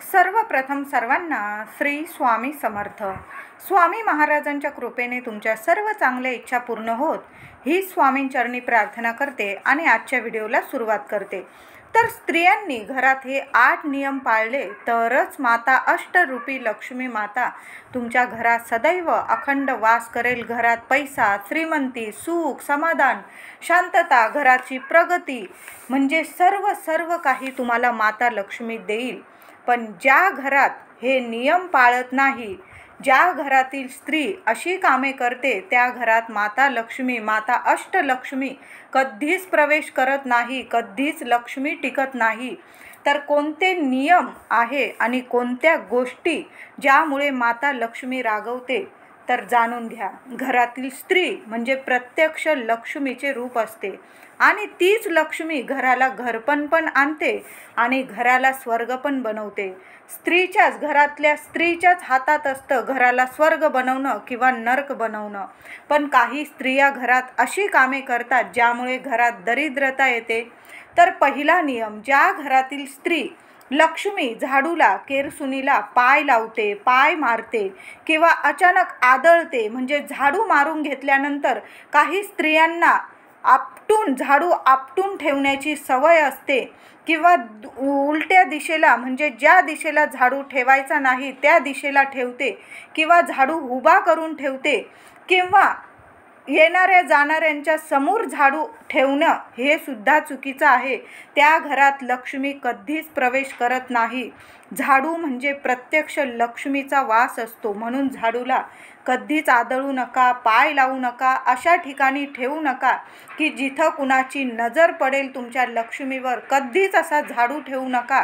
सर्वप्रथम सर्वांना श्री स्वामी समर्थ. स्वामी महाराजांच्या कृपेने तुमच्या सर्व चांगल्या इच्छा पूर्ण होत ही स्वामींचरणी प्रार्थना करते आणि आजच्या व्हिडिओला सुरुवात करते. तर स्त्रियांनी घरात हे 8 नियम पाळले तरच माता अष्टरूपी लक्ष्मी माता तुमच्या घरात सदैव अखंड वास करेल. घरात पैसा, श्रीमंती, सुख, समाधान, शांतता, घराची प्रगती म्हणजे सर्व काही तुम्हाला माता लक्ष्मी देईल. पण ज्या घरात हे नियम पाळत नाही, ज्या घरातील स्त्री अशी कामे करते, त्या घरात माता लक्ष्मी, माता अष्टलक्ष्मी कधीच प्रवेश करत नाही, कधीच लक्ष्मी टिकत नाही. तर कोणते नियम आहे आणि कोणत्या गोष्टी ज्यामुळे माता लक्ष्मी रागवते तर जाणून घ्या. घरातील स्त्री म्हणजे प्रत्यक्ष लक्ष्मीचे रूप असते आणि तीच लक्ष्मी घराला घरपण पण आणते आणि घराला स्वर्ग पण बनवते. घरातल्या स्त्रीच्याच हातात असतं घराला स्वर्ग बनवणं किंवा नरक बनवणं. पण काही स्त्रिया घरात अशी कामे करतात ज्यामुळे घरात दरिद्रता येते. तर पहिला नियम, ज्या घरातील स्त्री लक्ष्मी झाडूला, केरसुनीला पाय लावते, पाय मारते किंवा अचानक आदळते, म्हणजे झाडू मारून घेतल्यानंतर काही स्त्रियांना झाडू आपटून ठेवण्याची सवय असते किंवा उलट्या दिशेला, म्हणजे ज्या दिशेला झाडू ठेवायचा नाही त्या दिशेला ठेवते किंवा झाडू उभा करून ठेवते किंवा येणाऱ्या जाणाऱ्यांच्या समोर झाडू ठेवणं हे सुद्धा चुकीचं आहे. त्या घरात लक्ष्मी कधीच प्रवेश करत नाही. झाडू म्हणजे प्रत्यक्ष लक्ष्मीचा वास असतो, म्हणून झाडूला कधीच आदळू नका, पाय लावू नका, अशा ठिकाणी ठेवू नका की जिथं कुणाची नजर पडेल तुमच्या लक्ष्मीवर. कधीच असा झाडू ठेवू नका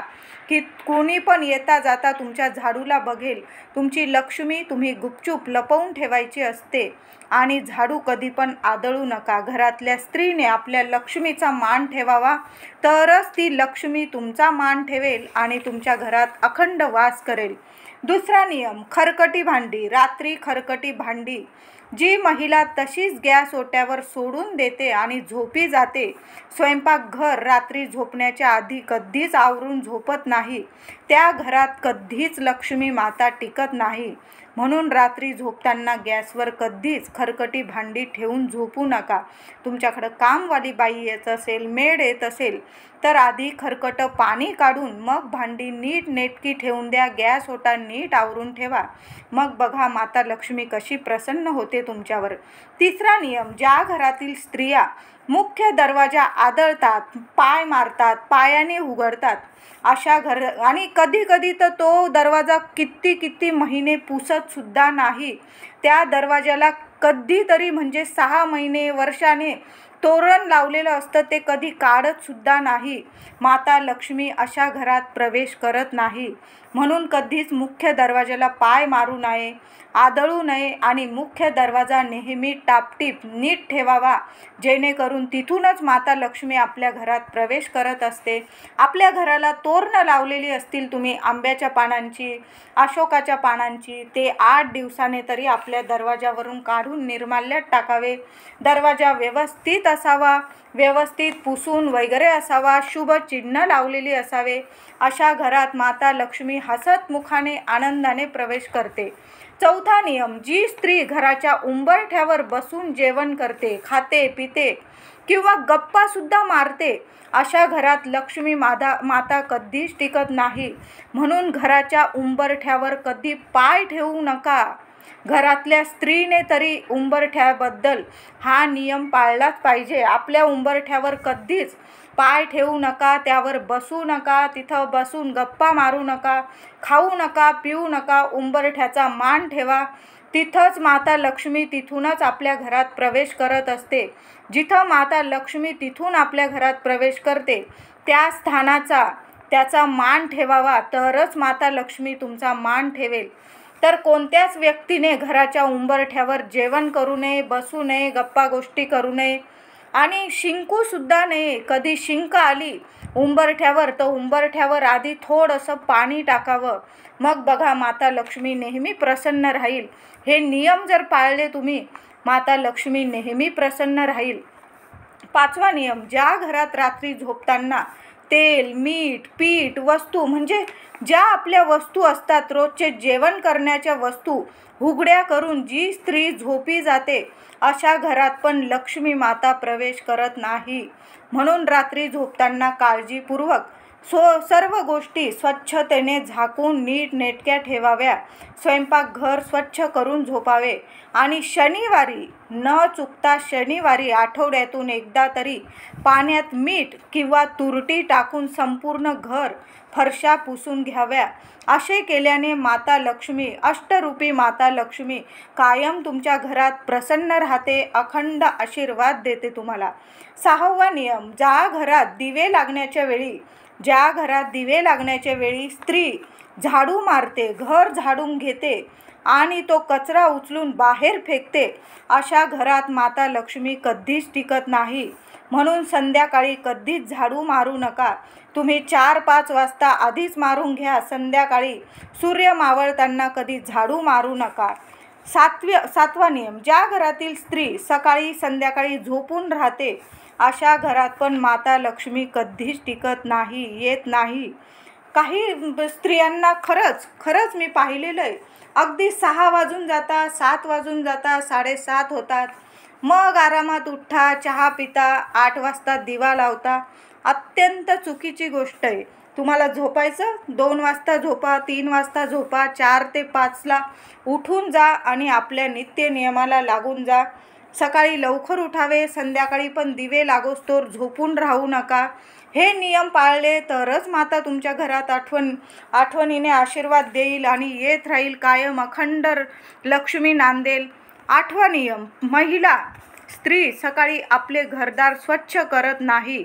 की कोणी पण येता जाता तुमच्या झाडूला बघेल. तुमची लक्ष्मी तुम्ही गुपचूप लपवून ठेवायची असते आणि झाडू कधी पण आदळू नका. घरातल्या स्त्रीने आपल्या लक्ष्मीचा मान ठेवावा, तरच ती लक्ष्मी तुमचा मान ठेवेल आणि तुमच्या घरात अखंड वास करेल. दुसरा नियम, खरकटी भांडी. रात्री खरकटी भांडी जी महिला तशीच गॅस ओट्यावर सोडून देते आणि झोपी जाते, स्वयंपाकघर रात्री झोपण्याच्या आधी कधीच आवरून झोपत नाही, त्या घरात कधीच लक्ष्मी माता टिकत नाही. म्हणून रात्री झोपताना गॅसवर कधीच खरकटी भांडी ठेवून झोपू नका. तुमच्याकडं कामवाली बाई येत असेल, मेड येत असेल तर आधी खरकटं पाणी काढून मग भांडी नीट नेटकी ठेवून द्या. गॅस ओटा नीट आवरून ठेवा, मग बघा माता लक्ष्मी कशी प्रसन्न होते तुमच्यावर. तिसरा नियम, ज्या घरातील स्त्रिया मुख्य दरवाजा आदळतात, पाय मारतात, पायाने उघडतात अशा आणि कधी तर तो दरवाजा किती महिने पुसत सुद्धा नाही, त्या दरवाजाला कधीतरी म्हणजे 6 महिने, वर्षाने तोरण लावलेलं असतं, ते कधी काढत सुद्धा नाही. माता लक्ष्मी अशा घरात प्रवेश करत नाही. म्हणून कधीच मुख्य दरवाजाला पाय मारू नये, आदळू नये आणि मुख्य दरवाजा नेहमी टापटीप नीट ठेवावा, जेणेकरून तिथूनच माता लक्ष्मी आपल्या घरात प्रवेश करत असते. आपल्या घराला तोरणं लावलेली असतील तुम्ही आंब्याच्या पानांची, अशोकाच्या पानांची, ते 8 दिवसाने तरी आपल्या दरवाजावरून काढून निर्माल्यात टाकावे. दरवाजा व्यवस्थित असावा, व्यवस्थित पुसून वगैरे असावा, शुभ चिन्ह लावलेली असावे. अशा घरात माता लक्ष्मी हसत मुखाने आनंदाने प्रवेश करते. चौथा नियम, जी स्त्री घराच्या उंबरठ्यावर बसून जेवण करते, खाते, पिते किंवा गप्पा सुद्धा मारते, अशा घरात लक्ष्मी माता कधीच टिकत नाही. म्हणून घराच्या उंबरठ्यावर कधी पाय ठेवू नका. घरातल्या स्त्रीने तरी उंबरठ्याबद्दल हा नियम पाळलाच पाहिजे. आपल्या उंबरठ्यावर कधीच पाय ठेवू नका, त्यावर बसू नका, तिथं बसून गप्पा मारू नका, खाऊ नका, पिऊ नका. उंबरठ्याचा मान ठेवा. तिथंच माता लक्ष्मी तिथूनच आपल्या घरात प्रवेश करत असते. जिथं माता लक्ष्मी तिथून आपल्या घरात प्रवेश करते त्या स्थानाचा, त्याचा मान ठेवावा, तरच माता लक्ष्मी तुमचा मान ठेवेल. तर कोणत्याच व्यक्तीने घराच्या उंबरठ्यावर जेवण करू नये, बसू नये, गप्पा गोष्टी करू नये आणि शिंकू सुद्धा नये. कधी शिंक आली उंबरठ्यावर तर उंबरठ्यावर आधी थोडंसं पाणी टाकावं, मग बघा माता लक्ष्मी नेहमी प्रसन्न राहील. हे नियम जर पाळले तुम्ही, माता लक्ष्मी नेहमी प्रसन्न राहील. 5वा नियम, ज्या घरात रात्री झोपताना तेल, मीठ, पीठ वस्तू म्हणजे ज्या आपल्या वस्तू असतात, रोजचे जेवण करण्याच्या वस्तू उघड्या करून जी स्त्री झोपी जाते, अशा घरात पण लक्ष्मी माता प्रवेश करत नाही. म्हणून रात्री झोपताना काळजीपूर्वक सर्व गोष्टी स्वच्छतेने झाकून नीटनेटक्या ठेवाव्या. स्वयंपाकघर स्वच्छ करून झोपावे आणि शनिवारी न चुकता शनिवारी आठवड्यातून एकदा तरी पाण्यात मीठ किंवा तुरटी टाकून संपूर्ण घर फरशा पुसून घ्याव्या. असे केल्याने माता लक्ष्मी, अष्टरूपी माता लक्ष्मी कायम तुमच्या घरात प्रसन्न राहते, अखंड आशीर्वाद देते तुम्हाला. 6वा नियम, ज्या घरात दिवे लागण्याच्या वेळी स्त्री झाडू मारते, घर झाडून घेते आणि तो कचरा उचलून बाहेर फेकते, अशा घरात माता लक्ष्मी कधीच टिकत नाही. म्हणून संध्याकाळी कधीच झाडू मारू नका. तुम्ही 4-5 वाजता आधीच मारून घ्या. संध्याकाळी सूर्य मावळताना कधी झाडू मारू नका. 7वा नियम, ज्या घरातील स्त्री सकाळी संध्याकाळी झोपून राहते, अशा घरात पण माता लक्ष्मी कधीच टिकत नाही, येत नाही. काही स्त्रियांना खरंच मी पाहिलेलं आहे, अगदी 6 वाजून जातात, 7 वाजून जातात, 7:30 होतात, मग आरामात उठा, चहा पिता, 8 वाजता दिवा लावता. अत्यंत चुकीची गोष्ट आहे. तुम्हाला झोपायचं 2 वाजता झोपा, 3 वाजता झोपा, 4 ते 5ला उठून जा आणि आपल्या नित्य नियमाला लागून जा. सकाळी लवकर उठावे, संध्याकाळी पण दिवे लागोस्तोवर झोपून राहू नका. हे नियम पाळले तरच माता तुमच्या घरात आठवणीने आशीर्वाद देईल आणि येत राहील, कायम अखंड लक्ष्मी नांदेल. 8वा नियम, स्त्री सकाळी आपले घरदार स्वच्छ करत नाही.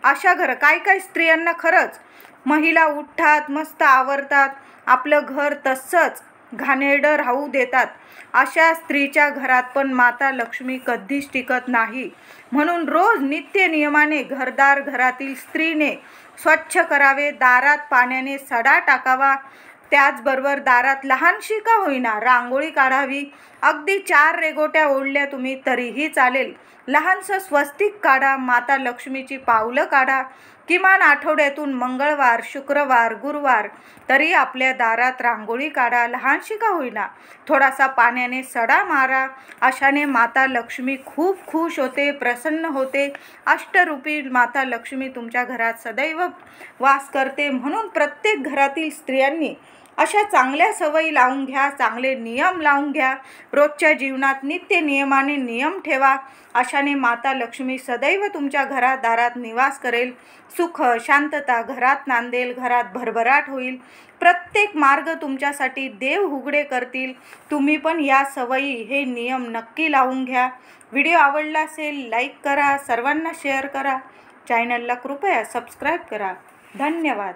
अशा काही स्त्रियांना खरंच महिला उठतात, मस्त आवरतात, आपलं घर तसंच घाणेरडं राहू देतात. अशा स्त्रीच्या घरात पण माता लक्ष्मी कधीच टिकत नाही. म्हणून रोज नित्य नियमाने घरदार घरातील स्त्रीने स्वच्छ करावे. दारात पाण्याने सडा टाकावा. त्याचबरोबर दारात लहानशी का होईना रांगोळी काढावी. अगदी 4 रेघोट्या ओढल्या तुम्ही तरीही चालेल. लहानसं स्वस्तिक काढा. माता लक्ष्मीची पावलं काढा. किमान आठवड्यातून मंगळवार, शुक्रवार, गुरुवार तरी आपल्या दारात रांगोळी काढा, लहानशी का होईना. थोडासा पाण्याने सडा मारा. अशाने माता लक्ष्मी खूप खुश होते, प्रसन्न होते. अष्टरूपी माता लक्ष्मी तुमच्या घरात सदैव वास करते. म्हणून प्रत्येक घरातील स्त्रियांनी अशा चांगल्या सवयी लावून घ्या, चांगले नियम लावून घ्या. रोजच्या जीवनात नित्य नियमाने नियम ठेवा. अशाने माता लक्ष्मी सदैव तुमच्या दारात निवास करेल. सुख, शांतता घरात नांदेल. घरात भरभराट होईल. प्रत्येक मार्ग तुमच्यासाठी देव उघडे करतील. तुम्ही पण या सवयी, हे नियम नक्की लावून घ्या. व्हिडिओ आवडला असेल लाईक करा, सर्वांना शेअर करा. चॅनलला कृपया सबस्क्राईब करा. धन्यवाद.